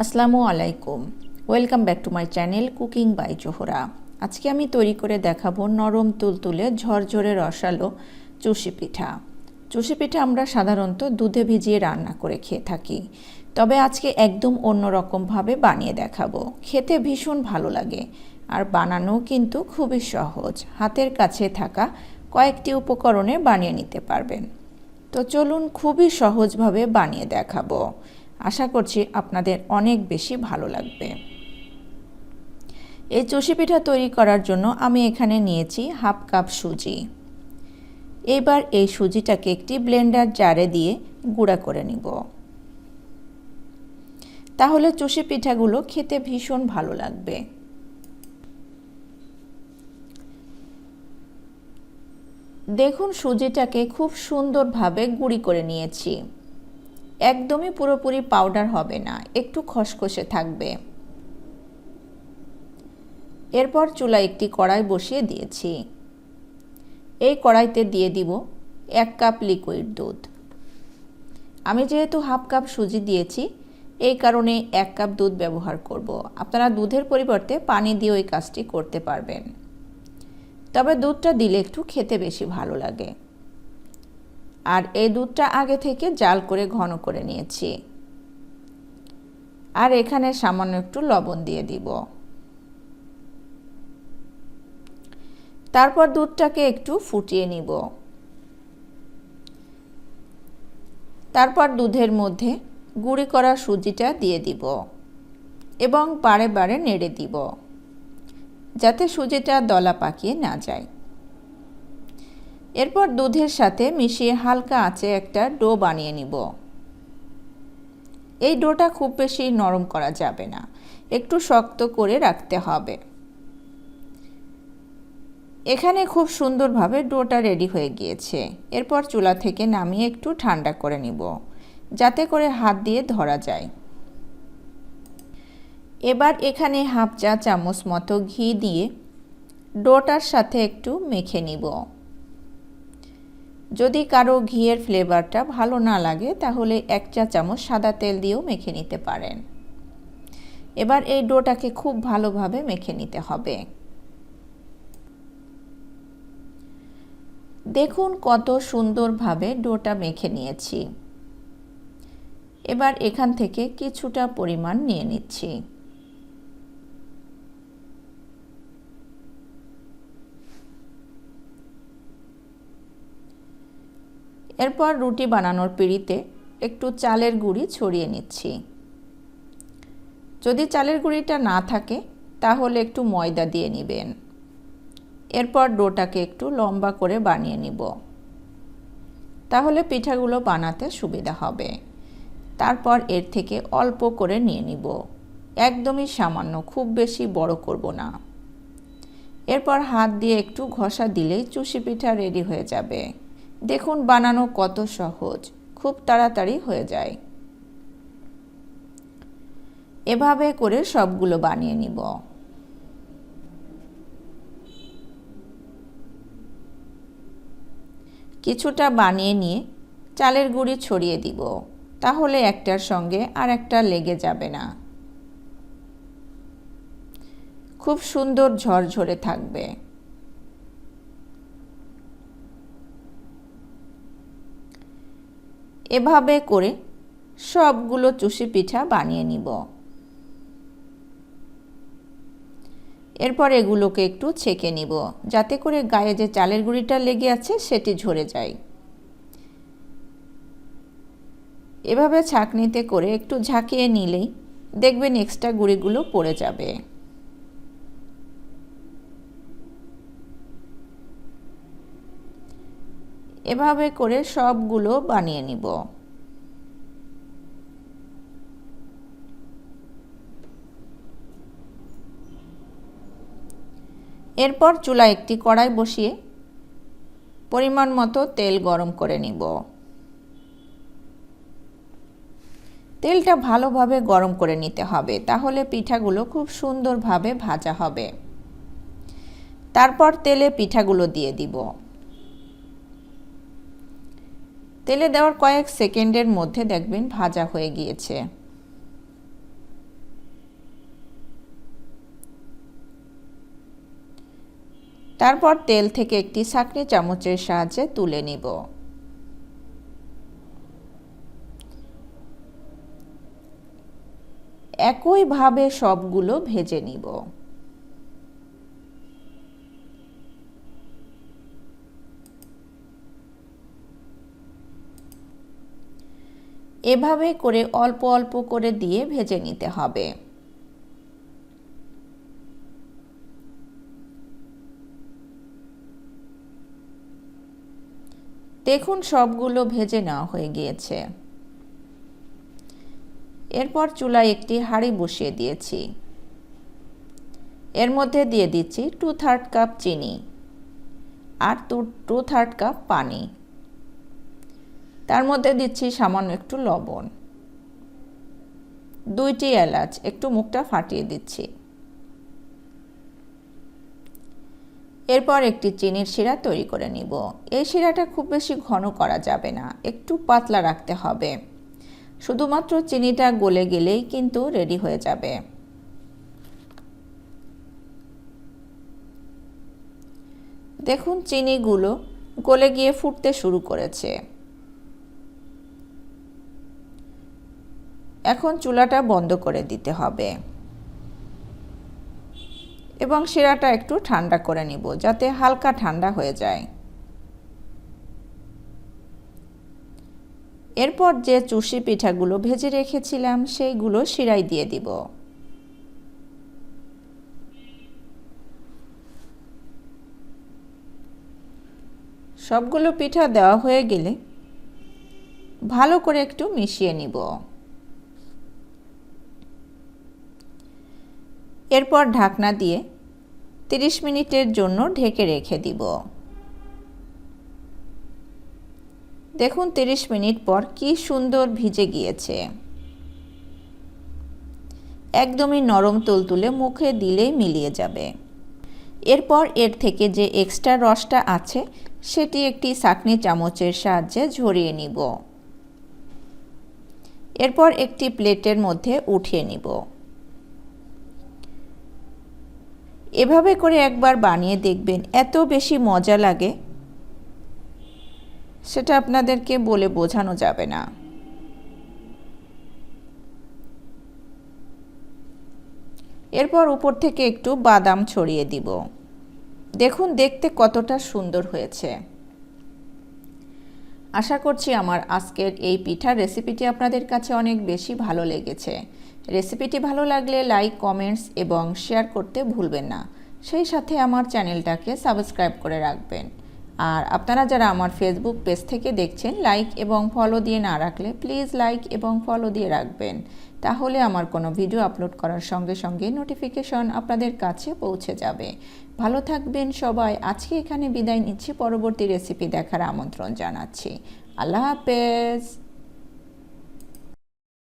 আসসালামু আলাইকুম, welcome back to my channel cooking by Zohra. আজকে আমি তৈরি করে দেখাবো নরম তুলতুলে ঝরঝরে রসালো চুষি পিঠা। চুষি পিঠা আমরা সাধারণত দুধে ভিজিয়ে রান্না করে খেয়ে থাকি, তবে আজকে একদম অন্যরকমভাবে বানিয়ে দেখাবো। খেতে ভীষণ ভালো লাগে আর বানানো কিন্তু খুবই সহজ। হাতের কাছে থাকা কয়েকটি উপকরণে বানিয়ে নিতে পারবেন। তো চলুন খুবই সহজভাবে বানিয়ে দেখাবো। আশা করছি আপনাদের অনেক বেশি ভালো লাগবে। এই চুষি পিঠা তৈরি করার জন্য আমি এখানে নিয়েছি হাফ কাপ সুজি। এবার এই সুজিটাকে একটি ব্লেন্ডার জারে দিয়ে গুঁড়া করে নিব, তাহলে চুষি পিঠাগুলো খেতে ভীষণ ভালো লাগবে। দেখুন, সুজিটাকে খুব সুন্দরভাবে গুঁড়ি করে নিয়েছি। একদমই পুরোপুরি পাউডার হবে না, একটু খসখসে থাকবে। এরপর চুলায় একটি কড়াই বসিয়ে দিয়েছি। এই কড়াইতে দিয়ে দিব 1 কাপ লিকুইড দুধ। আমি যেহেতু হাফ কাপ সুজি দিয়েছি, এই কারণে 1 কাপ দুধ ব্যবহার করব। আপনারা দুধের পরিবর্তে পানি দিয়ে ওই কাজটি করতে পারবেন, তবে দুধটা দিলে একটু খেতে বেশি ভালো লাগে। আর এই দুধটা আগে থেকে জাল করে ঘন করে নিয়েছি। আর এখানে সামান্য একটু লবণ দিয়ে দিব। তারপর দুধটাকে একটু ফুটিয়ে নিব। তারপর দুধের মধ্যে গুঁড়ি করা সুজিটা দিয়ে দিব এবং বারে বারে নেড়ে দিব, যাতে সুজিটা দলা পাকিয়ে না যায়। এরপর দুধের সাথে মিশিয়ে হালকা আঁচে একটা ডো বানিয়ে নিব। এই ডোটা খুব বেশি নরম করা যাবে না, একটু শক্ত করে রাখতে হবে। এখানে খুব সুন্দরভাবে ডোটা রেডি হয়ে গিয়েছে। এরপর চুলা থেকে নামিয়ে একটু ঠান্ডা করে নিব, যাতে করে হাত দিয়ে ধরা যায়। এবার এখানে হাফ চা চামচ মতো ঘি দিয়ে ডোটার সাথে একটু মেখে নিব। যদি কারো ঘিয়ের ফ্লেভারটা ভালো না লাগে, তাহলে 1 চা চামচ সাদা তেল দিয়েও মেখে নিতে পারেন। এবার এই ডোটাকে খুব ভালোভাবে মেখে নিতে হবে। দেখুন কত সুন্দরভাবে ডোটা মেখে নিয়েছি। এবার এখান থেকে কিছুটা পরিমাণ নিয়ে নিচ্ছি। এরপর রুটি বানানোর পিঁড়িতে একটু চালের গুঁড়ি ছড়িয়ে নিচ্ছি। যদি চালের গুঁড়িটা না থাকে, তাহলে একটু ময়দা দিয়ে নেবেন। এরপর ডোটাকে একটু লম্বা করে বানিয়ে নিব, তাহলে পিঠাগুলো বানাতে সুবিধা হবে। তারপর এর থেকে অল্প করে নিয়ে নিব, একদমই সামান্য, খুব বেশি বড় করব না। এরপর হাত দিয়ে একটু ঘষা দিলেই চুষি পিঠা রেডি হয়ে যাবে। দেখুন বানানো কত সহজ, খুব তাড়াতাড়ি হয়ে যায়। এভাবে করে সবগুলো বানিয়ে নিব। কিছুটা বানিয়ে নিয়ে চালের গুঁড়ি ছড়িয়ে দিব, তাহলে একটার সঙ্গে আর একটা লেগে যাবে না। খুব সুন্দর ঝরঝরে থাকবে। এভাবে করে সবগুলো চুষি পিঠা বানিয়ে নিব। এরপর এগুলোকে একটু ছেঁকে নিব, যাতে করে গায়ে যে চালের গুঁড়িটা লেগে আছে সেটি ঝরে যায়। এভাবে ছাঁকনিতে করে একটু ঝাঁকিয়ে নিলেই দেখবেন এক্সট্রা গুঁড়িগুলো পড়ে যাবে। এভাবে করে সবগুলো বানিয়ে নিব। এরপর চুলায় একটি কড়াই বসিয়ে পরিমাণ মতো তেল গরম করে নিব। তেলটা ভালোভাবে গরম করে নিতে হবে, তাহলে পিঠাগুলো খুব সুন্দরভাবে ভাজা হবে। তারপর তেলে পিঠাগুলো দিয়ে দিব। তেলে দেওয়ার কয়েক সেকেন্ডের মধ্যে দেখবেন ভাজা হয়ে গিয়েছে। তারপর তেল থেকে একটি ছাঁকনি চামচের সাহায্যে তুলে নিব। একইভাবে সবগুলো ভেজে নিব। এভাবে করে অল্প অল্প করে দিয়ে ভেজে নিতে হবে। দেখুন সবগুলো ভেজে নেওয়া হয়ে গিয়েছে। এরপর চুলায় একটি হাঁড়ি বসিয়ে দিয়েছি। এর মধ্যে দিয়ে দিচ্ছি 2/3 কাপ চিনি আর 2/3 কাপ পানি। তার মধ্যে দিচ্ছি সামান্য একটু লবণ, 2টি এলাচ, একটু মুখটা ফাটিয়ে দিচ্ছি। এরপর একটি চিনির শিরা তৈরি করে নিব। এই শিরাটা খুব বেশি ঘন করা যাবে না, একটু পাতলা রাখতে হবে। শুধুমাত্র চিনিটা গলে গেলেই কিন্তু রেডি হয়ে যাবে। দেখুন চিনিগুলো গলে গিয়ে ফুটতে শুরু করেছে। এখন চুলাটা বন্ধ করে দিতে হবে এবং শিরাটা একটু ঠান্ডা করে নিব, যাতে হালকা ঠান্ডা হয়ে যায়। এরপর যে চুষি পিঠাগুলো ভেজে রেখেছিলাম সেইগুলো শিরায় দিয়ে দিব। সবগুলো পিঠা দেওয়া হয়ে গেলে ভালো করে একটু মিশিয়ে নিব। এরপর ঢাকনা দিয়ে 30 মিনিটের জন্য ঢেকে রেখে দিব। দেখুন 30 মিনিট পর কি সুন্দর ভিজে গিয়েছে। একদমই নরম তুলতুলে, মুখে দিলেই মিলিয়ে যাবে। এরপর এর থেকে যে এক্সট্রা রসটা আছে সেটি একটি ছাঁকনি চামচের সাহায্যে ঝরিয়ে নিব। এরপর একটি প্লেটের মধ্যে উঠিয়ে নিব। এভাবে করে একবার বানিয়ে দেখবেন, এত বেশি মজা লাগে সেটা আপনাদেরকে বলে বোঝানো যাবে না। এরপর উপর থেকে একটু বাদাম ছড়িয়ে দিব। দেখুন দেখতে কতটা সুন্দর হয়েছে। আশা করছি আমার আজকের এই পিঠার রেসিপিটি আপনাদের কাছে অনেক বেশি ভালো লেগেছে। রেসিপিটি ভালো লাগলে লাইক, কমেন্টস এবং শেয়ার করতে ভুলবেন না। সেই সাথে আমার চ্যানেলটাকে সাবস্ক্রাইব করে রাখবেন। আর আপনারা যারা আমার ফেসবুক পেজ থেকে দেখছেন, লাইক এবং ফলো দিয়ে না রাখলে প্লিজ লাইক এবং ফলো দিয়ে রাখবেন। তাহলে আমার কোনো ভিডিও আপলোড করার সঙ্গে সঙ্গে নোটিফিকেশন আপনাদের কাছে পৌঁছে যাবে। ভালো থাকবেন সবাই। আজকে এখানে বিদায় নিচ্ছি, পরবর্তী রেসিপি দেখার আমন্ত্রণ জানাচ্ছি। আল্লাহ হাফেজ।